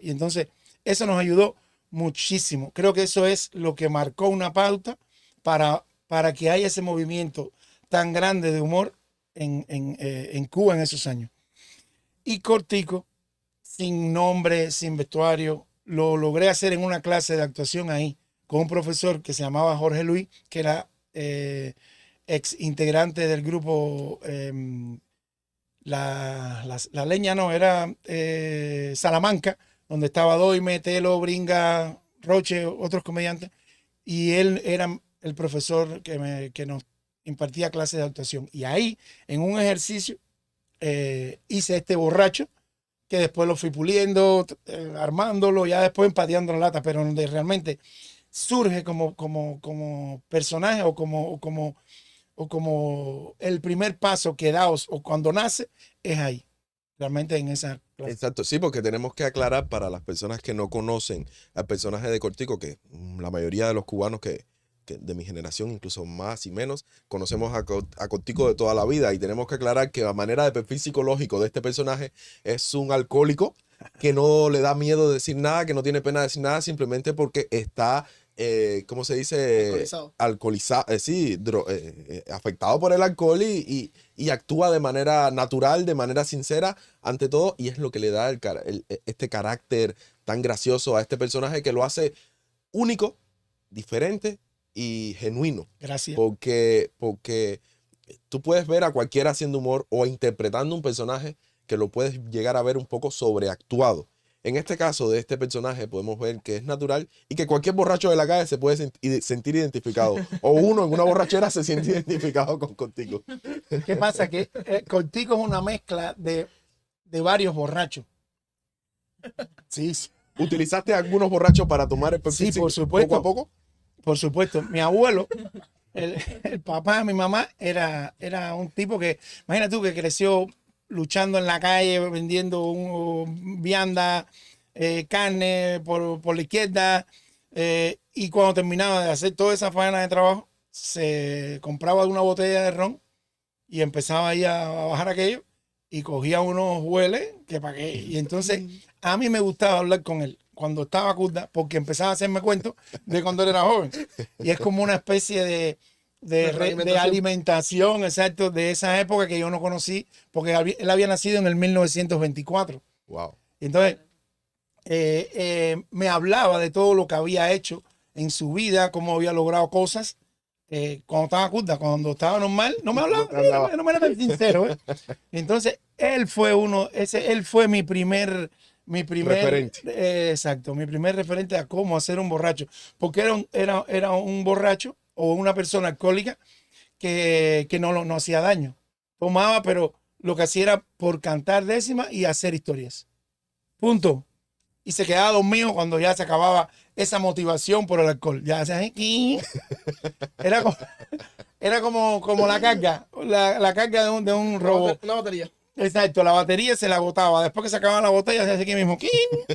Y entonces eso nos ayudó muchísimo. Creo que eso es lo que marcó una pauta para que haya ese movimiento tan grande de humor en Cuba en esos años. Y cortico, sin nombre, sin vestuario, lo logré hacer en una clase de actuación ahí, con un profesor que se llamaba Jorge Luis, que era ex integrante del grupo la Leña, no, era Salamanca, donde estaba Doime, Telo, Bringa, Roche, otros comediantes, y él era el profesor que nos impartía clases de actuación. Y ahí, en un ejercicio, hice este borracho, que después lo fui puliendo, armándolo, ya después empateando la lata, pero donde realmente surge como personaje o como el primer paso que da o cuando nace, es ahí, realmente en esa clase. Exacto, sí, porque tenemos que aclarar para las personas que no conocen al personaje de Cortico, que la mayoría de los cubanos que de mi generación, incluso más y menos, conocemos a Cortico de toda la vida, y tenemos que aclarar que la manera de perfil psicológico de este personaje es un alcohólico que no le da miedo de decir nada, que no tiene pena de decir nada, simplemente porque está, ¿cómo se dice? Alcoholizado, sí, afectado por el alcohol y actúa de manera natural, de manera sincera ante todo, y es lo que le da este carácter tan gracioso a este personaje, que lo hace único, diferente y genuino. Gracias. Porque tú puedes ver a cualquiera haciendo humor o interpretando un personaje que lo puedes llegar a ver un poco sobreactuado. En este caso de este personaje podemos ver que es natural y que cualquier borracho de la calle se puede sentir identificado. O uno en una borrachera se siente identificado con Cortico. ¿Qué pasa? Que Cortico es una mezcla de varios borrachos. Sí, sí. ¿Utilizaste algunos borrachos para tomar el perfil? Sí, por supuesto. Poco a poco. Por supuesto. Mi abuelo, el papá de mi mamá, era un tipo que, imagínate tú, que creció luchando en la calle, vendiendo vianda, carne por la izquierda, y cuando terminaba de hacer toda esa faena de trabajo, se compraba una botella de ron y empezaba ahí a bajar aquello y cogía unos hueles que para qué. Y entonces a mí me gustaba hablar con él cuando estaba curda, porque empezaba a hacerme cuentos de cuando él era joven. Y es como una especie de alimentación, exacto, de esa época que yo no conocí, porque él había nacido en el 1924. Wow. Entonces, me hablaba de todo lo que había hecho en su vida, cómo había logrado cosas. Cuando estaba curda, cuando estaba normal, no me hablaba, no me era tan sincero. Entonces, él fue mi primer Referente. Exacto, mi primer referente a cómo hacer un borracho, porque era un borracho o una persona alcohólica que no hacía daño. Tomaba, pero lo que hacía era por cantar décimas y hacer historias. Punto. Y se quedaba dormido cuando ya se acababa esa motivación por el alcohol. Ya se era como, era como la carga, la carga de un robot. Una batería. Exacto, la batería se la agotaba. Después que se acababa la botella, se hacía aquí mismo.